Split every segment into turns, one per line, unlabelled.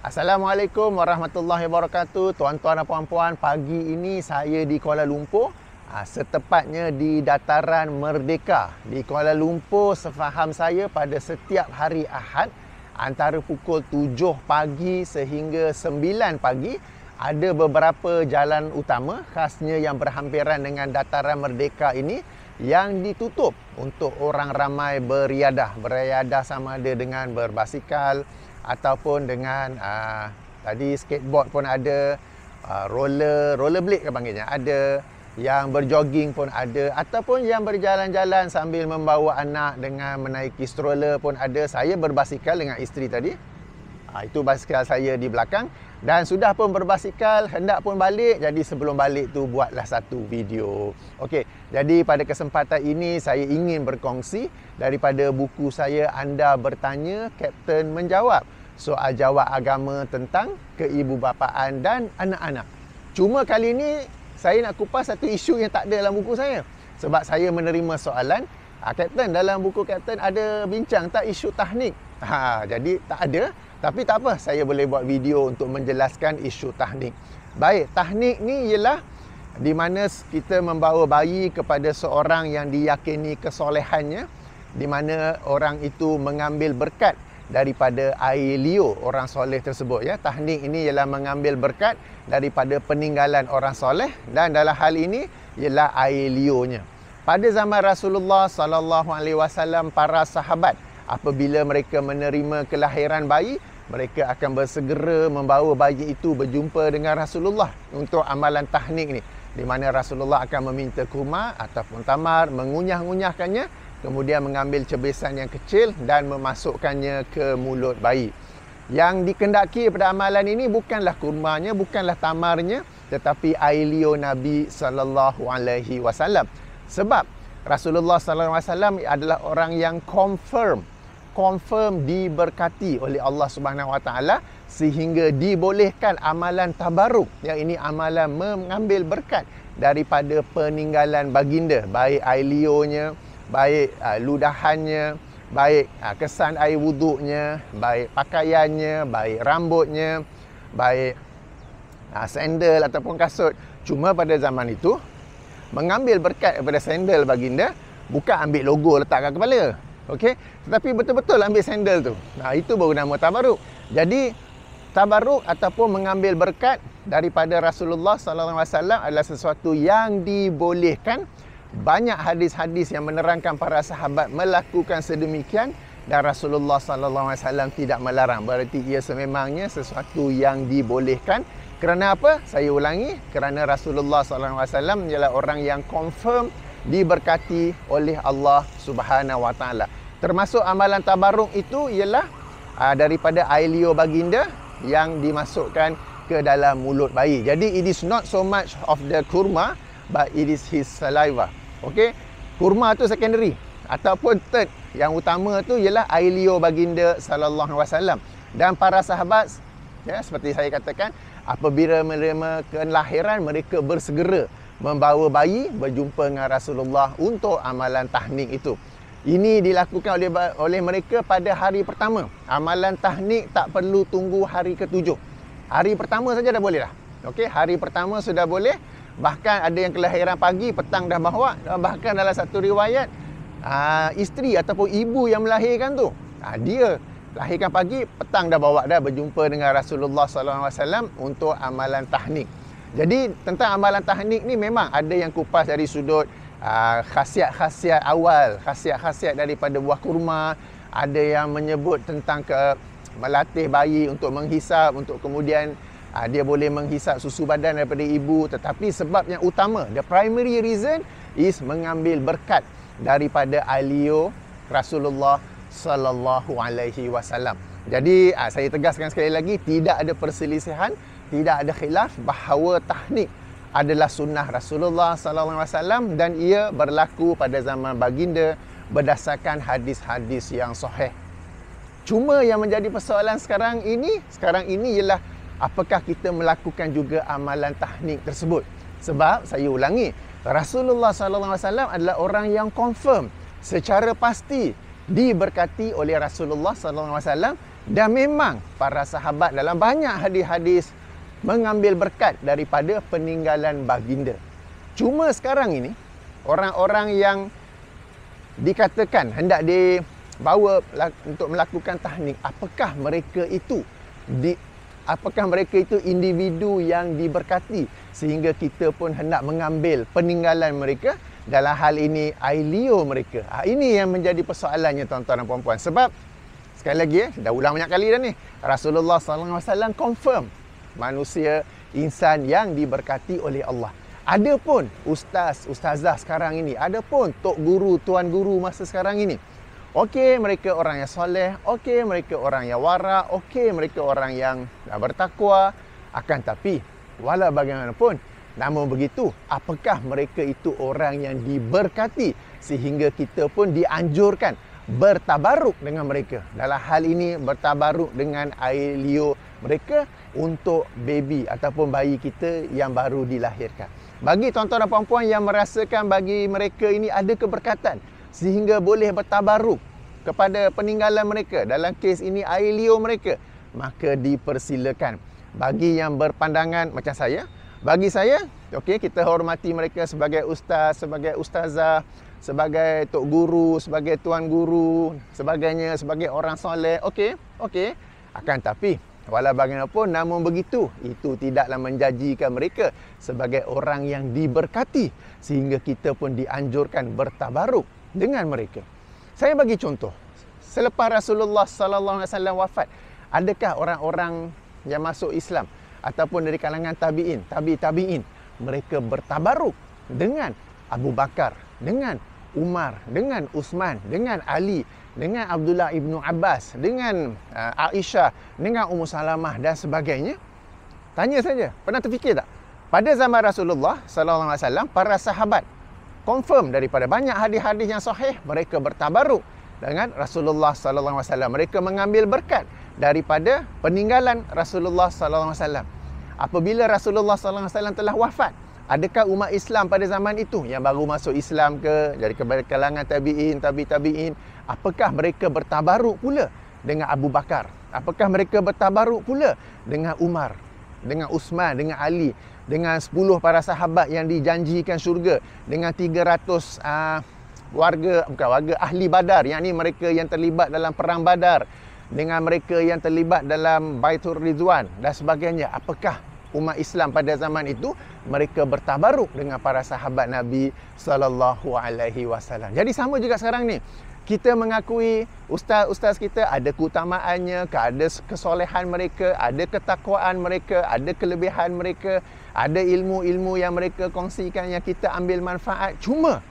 Assalamualaikum warahmatullahi wabarakatuh. Tuan-tuan dan puan-puan, pagi ini saya di Kuala Lumpur, setepatnya di Dataran Merdeka. Di Kuala Lumpur, sefaham saya, pada setiap hari Ahad antara pukul 7 pagi sehingga 9 pagi ada beberapa jalan utama khasnya yang berhampiran dengan Dataran Merdeka ini yang ditutup untuk orang ramai beriadah sama ada dengan berbasikal ataupun dengan tadi skateboard pun ada, rollerblade ke panggilnya ada, yang berjogging pun ada, ataupun yang berjalan-jalan sambil membawa anak dengan menaiki stroller pun ada. Saya berbasikal dengan isteri tadi. Itu basikal saya di belakang dan sudah pun berbasikal, hendak pun balik. Jadi sebelum balik tu buatlah satu video. Okey, jadi pada kesempatan ini saya ingin berkongsi daripada buku saya Anda Bertanya, Kapten Menjawab. Soal jawab agama tentang keibubapaan dan anak-anak. Cuma kali ini saya nak kupas satu isu yang tak ada dalam buku saya. Sebab saya menerima soalan, Kapten, dalam buku Kapten ada bincang tak isu tahnik? Jadi tak ada. Tapi tak apa, saya boleh buat video untuk menjelaskan isu tahnik. Baik, tahnik ni ialah di mana kita membawa bayi kepada seorang yang diyakini kesolehannya, di mana orang itu mengambil berkat daripada air liur orang soleh tersebut. Ya, tahnik ini ialah mengambil berkat daripada peninggalan orang soleh dan dalam hal ini ialah air liurnya. Pada zaman Rasulullah sallallahu alaihi wasallam, para sahabat apabila mereka menerima kelahiran bayi, mereka akan bersegera membawa bayi itu berjumpa dengan Rasulullah untuk amalan tahnik ni, di mana Rasulullah akan meminta kurma ataupun tamar, mengunyah-ngunyahkannya, kemudian mengambil cebisan yang kecil dan memasukkannya ke mulut bayi. Yang dikendaki pada amalan ini bukanlah kurmanya, bukanlah tamarnya, tetapi air liur Nabi sallallahu alaihi wasallam. Sebab Rasulullah sallallahu alaihi wasallam adalah orang yang confirm diberkati oleh Allah Subhanahu Wa Taala sehingga dibolehkan amalan tabaruk, yang ini amalan mengambil berkat daripada peninggalan baginda, baik air liurnya, baik ludahannya, baik kesan air wuduknya, baik pakaiannya, baik rambutnya, baik sandal ataupun kasut. Cuma pada zaman itu mengambil berkat daripada sandal baginda bukan ambil logo letak kat kepala. Okey, tetapi betul-betul ambil sandal tu. Itu baru nama tabaruk. Jadi tabaruk ataupun mengambil berkat daripada Rasulullah sallallahu alaihi wasallam adalah sesuatu yang dibolehkan. Banyak hadis-hadis yang menerangkan para sahabat melakukan sedemikian dan Rasulullah sallallahu alaihi wasallam tidak melarang. Berarti ia sememangnya sesuatu yang dibolehkan. Kerana apa? Saya ulangi, kerana Rasulullah sallallahu alaihi wasallam ialah orang yang confirm diberkati oleh Allah Subhanahu Wa Taala. Termasuk amalan tabaruk itu ialah daripada air liur baginda yang dimasukkan ke dalam mulut bayi. Jadi it is not so much of the kurma, but it is his saliva. Okey, kurma tu secondary, ataupun third, yang utama tu ialah air liur baginda sallallahu alaihi wasallam. Dan para sahabat, ya, seperti saya katakan, apabila menerima kelahiran, mereka bersegera membawa bayi berjumpa dengan Rasulullah untuk amalan tahnik itu. Ini dilakukan oleh mereka pada hari pertama. Amalan tahnik tak perlu tunggu hari ke-7. Hari pertama saja dah boleh dah. Okey, hari pertama sudah boleh. Bahkan ada yang kelahiran pagi, petang dah bawa. Bahkan dalam satu riwayat, isteri ataupun ibu yang melahirkan tu, dia lahirkan pagi, petang dah bawa dah berjumpa dengan Rasulullah sallallahu alaihi wasallam untuk amalan tahnik. Jadi tentang amalan tahnik ni memang ada yang kupas dari sudut khasiat-khasiat awal, khasiat-khasiat daripada buah kurma, ada yang menyebut tentang melatih bayi untuk menghisap, untuk kemudian dia boleh menghisap susu badan daripada ibu. Tetapi sebab yang utama, the primary reason is mengambil berkat daripada air liur Rasulullah sallallahu alaihi wasallam. Jadi saya tegaskan sekali lagi, tidak ada perselisihan, tidak ada khilaf bahawa tahnik adalah sunnah Rasulullah sallallahu alaihi wasallam dan ia berlaku pada zaman baginda berdasarkan hadis-hadis yang sahih. Cuma yang menjadi persoalan sekarang ini ialah apakah kita melakukan juga amalan tahnik tersebut. Sebab saya ulangi, Rasulullah sallallahu alaihi wasallam adalah orang yang confirm secara pasti diberkati oleh Rasulullah sallallahu alaihi wasallam Dan memang para sahabat dalam banyak hadis-hadis mengambil berkat daripada peninggalan baginda. Cuma sekarang ini, orang-orang yang dikatakan hendak dibawa untuk melakukan tahnik, apakah mereka itu individu yang diberkati sehingga kita pun hendak mengambil peninggalan mereka, dalam hal ini air liur mereka. Ini yang menjadi persoalannya tuan-tuan dan puan-puan. Sebab sekali lagi dah ulang banyak kali dah ni, Rasulullah SAW confirm manusia, insan yang diberkati oleh Allah. Ada pun ustaz, ustazah sekarang ini, ada pun tok guru, tuan guru masa sekarang ini. Okey, mereka orang yang soleh, okey, mereka orang yang wara, okey, mereka orang yang bertakwa. Akan tapi, walau bagaimanapun, namun begitu, apakah mereka itu orang yang diberkati sehingga kita pun dianjurkan bertabaruk dengan mereka. Dalam hal ini, bertabaruk dengan air liur mereka untuk baby ataupun bayi kita yang baru dilahirkan. Bagi tuan-tuan dan puan-puan yang merasakan bagi mereka ini ada keberkatan sehingga boleh bertabaruk kepada peninggalan mereka, dalam kes ini air liur mereka, maka dipersilakan. Bagi yang berpandangan macam saya, bagi saya, okey, kita hormati mereka sebagai ustaz, sebagai ustazah, sebagai tok guru, sebagai tuan guru, sebagainya, sebagai orang soleh. Okey. Akan tapi, walau bagaimanapun, namun begitu, itu tidaklah menjanjikan mereka sebagai orang yang diberkati sehingga kita pun dianjurkan bertabaruk dengan mereka. Saya bagi contoh, selepas Rasulullah SAW wafat, adakah orang-orang yang masuk Islam ataupun dari kalangan tabi'in, mereka bertabaruk dengan Abu Bakar, dengan Umar, dengan Uthman, dengan Ali, dengan Abdullah ibnu Abbas, dengan Aisyah, dengan Ummu Salamah dan sebagainya? Tanya saja, pernah terfikir tak? Pada zaman Rasulullah SAW, para sahabat confirm daripada banyak hadis-hadis yang sahih, mereka bertabaruk dengan Rasulullah SAW. Mereka mengambil berkat daripada peninggalan Rasulullah SAW. Apabila Rasulullah SAW telah wafat, adakah umat Islam pada zaman itu yang baru masuk Islam ke, dari kalangan tabi'in, tabi'in, apakah mereka bertabaruk pula dengan Abu Bakar? Apakah mereka bertabaruk pula dengan Umar, dengan Uthman, dengan Ali, dengan 10 para sahabat yang dijanjikan syurga, dengan 300 warga ahli Badar, yakni mereka yang terlibat dalam perang Badar, dengan mereka yang terlibat dalam Baitur Ridwan dan sebagainya? Apakah umat Islam pada zaman itu mereka bertabaruk dengan para sahabat Nabi sallallahu alaihi wasallam? Jadi sama juga sekarang ni. Kita mengakui ustaz-ustaz kita ada keutamaannya, ada kesolehan mereka, ada ketakwaan mereka, ada kelebihan mereka, ada ilmu-ilmu yang mereka kongsikan yang kita ambil manfaat. Cuma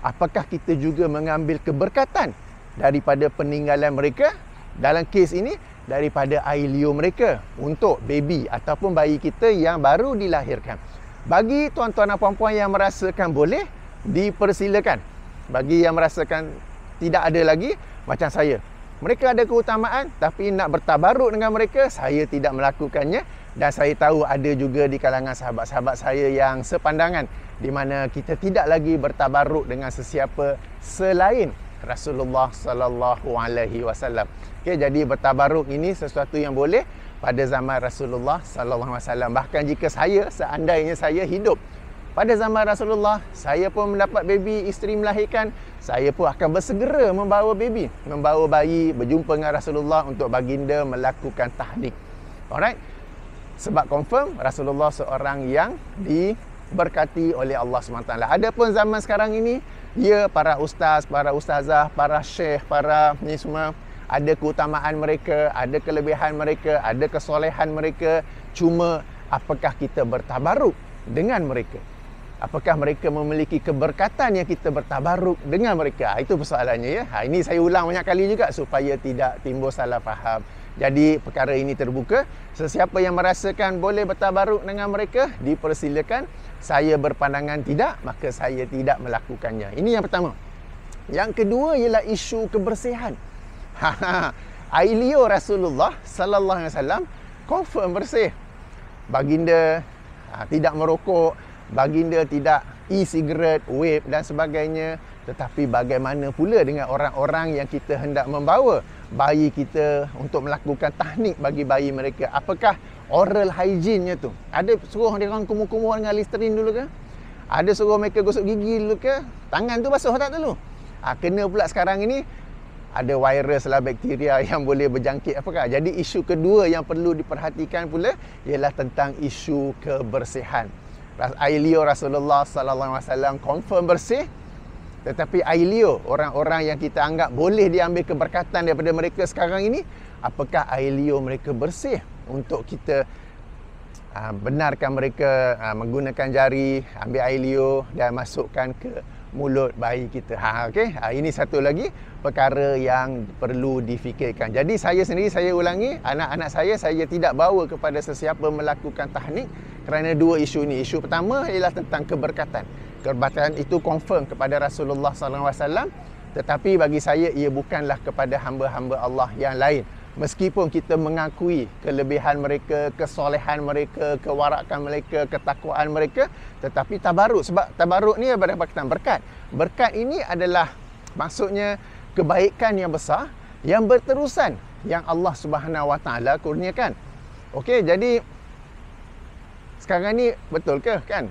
apakah kita juga mengambil keberkatan daripada peninggalan mereka? Dalam kes ini, daripada air liur mereka untuk baby ataupun bayi kita yang baru dilahirkan. Bagi tuan-tuan dan puan-puan yang merasakan boleh, dipersilakan. Bagi yang merasakan tidak ada lagi, macam saya, mereka ada keutamaan, tapi nak bertabaruk dengan mereka, saya tidak melakukannya. Dan saya tahu ada juga di kalangan sahabat-sahabat saya yang sepandangan, di mana kita tidak lagi bertabaruk dengan sesiapa selain Rasulullah sallallahu alaihi wasallam. Okey, jadi bertabaruk ini sesuatu yang boleh pada zaman Rasulullah sallallahu alaihi wasallam. Bahkan jika seandainya saya hidup pada zaman Rasulullah, saya pun mendapat baby, isteri melahirkan, saya pun akan bersegera membawa baby, membawa bayi berjumpa dengan Rasulullah untuk baginda melakukan tahnik. Alright? Sebab confirm Rasulullah seorang yang diberkati oleh Allah SWT. Adapun zaman sekarang ini, ya, para ustaz, para ustazah, para syekh, para ni semua, ada keutamaan mereka, ada kelebihan mereka, ada kesolehan mereka. Cuma apakah kita bertabaruk dengan mereka? Apakah mereka memiliki keberkatan yang kita bertabaruk dengan mereka? Itu persoalannya, ya. Ini saya ulang banyak kali juga supaya tidak timbul salah faham. Jadi perkara ini terbuka. Sesiapa yang merasakan boleh bertabaruk dengan mereka, dipersilakan. Saya berpandangan tidak, maka saya tidak melakukannya. Ini yang pertama. Yang kedua ialah isu kebersihan. Air liur Rasulullah sallallahu alaihi wasallam confirm bersih. Baginda tidak merokok, baginda tidak e-cigarette, vape dan sebagainya. Tetapi bagaimana pula dengan orang-orang yang kita hendak membawa bayi kita untuk melakukan tahnik bagi bayi mereka. Apakah oral hygiene-nya tu? Ada suruh dia orang kumur-kumur dengan Listerine dulu ke? Ada suruh mereka gosok gigi dulu ke? Tangan tu basuh tak dulu? Kena pula sekarang ini ada virus lah, bakteria yang boleh berjangkit apakah. Jadi isu kedua yang perlu diperhatikan pula ialah tentang isu kebersihan. Air liur Rasulullah sallallahu alaihi wasallam confirm bersih, tetapi air liur orang-orang yang kita anggap boleh diambil keberkatan daripada mereka sekarang ini, apakah air liur mereka bersih untuk kita benarkan mereka menggunakan jari ambil air liur dan masukkan ke mulut bayi kita. Okey. Ini satu lagi perkara yang perlu difikirkan. Jadi saya sendiri, saya ulangi, anak-anak saya tidak bawa kepada sesiapa melakukan tahnik kerana dua isu ni. Isu pertama ialah tentang keberkatan. Keberkatan itu confirm kepada Rasulullah sallallahu alaihi wasallam, tetapi bagi saya ia bukanlah kepada hamba-hamba Allah yang lain. Meskipun kita mengakui kelebihan mereka, kesolehan mereka, kewarakan mereka, ketakwaan mereka, tetapi tabaruk, sebab tabaruk ni adalah berkat. Berkat ini adalah maksudnya kebaikan yang besar yang berterusan yang Allah Subhanahu Wa Taala kurniakan. Okey, jadi sekarang ni betul ke kan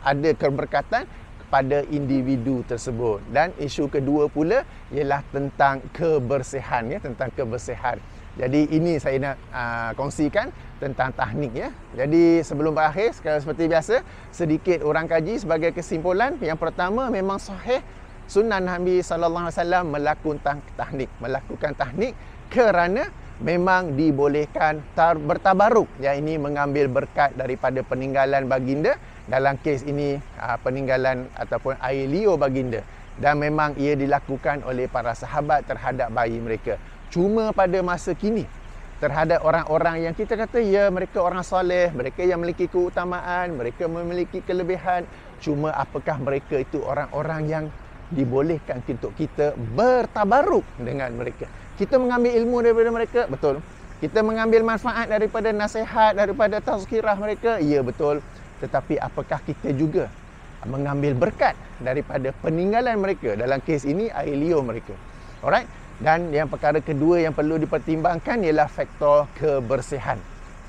ada keberkatan pada individu tersebut. Dan isu kedua pula ialah tentang kebersihan, ya, tentang kebersihan. Jadi ini saya nak kongsikan tentang tahnik, ya. Jadi sebelum berakhir, seperti biasa, sedikit orang kaji sebagai kesimpulan. Yang pertama, memang sahih sunnah Nabi sallallahu alaihi wasallam melakukan tahnik kerana memang dibolehkan bertabaruk, ya, ini mengambil berkat daripada peninggalan baginda. Dalam kes ini peninggalan ataupun air liur baginda, dan memang ia dilakukan oleh para sahabat terhadap bayi mereka. Cuma pada masa kini terhadap orang-orang yang kita kata ya mereka orang soleh, mereka yang memiliki keutamaan, mereka memiliki kelebihan, cuma apakah mereka itu orang-orang yang dibolehkan untuk kita bertabaruk dengan mereka? Kita mengambil ilmu daripada mereka, betul. Kita mengambil manfaat daripada nasihat, daripada tazkirah mereka, ya, betul. Tetapi apakah kita juga mengambil berkat daripada peninggalan mereka? Dalam kes ini air liur mereka. Alright? Dan yang perkara kedua yang perlu dipertimbangkan ialah faktor kebersihan.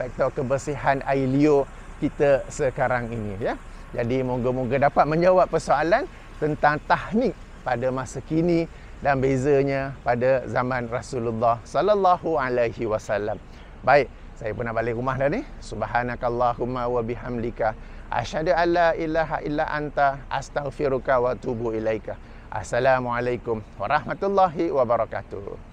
Faktor kebersihan air liur kita sekarang ini, ya. Jadi moga-moga dapat menjawab persoalan tentang tahnik pada masa kini dan bezanya pada zaman Rasulullah sallallahu alaihi wasallam. Baik, saya pun nak balik rumah dah ni. Subhanakallahumma wa bihamdika asyhadu an la ilaha illa anta astaghfiruka wa atubu ilaika. Assalamualaikum warahmatullahi wabarakatuh.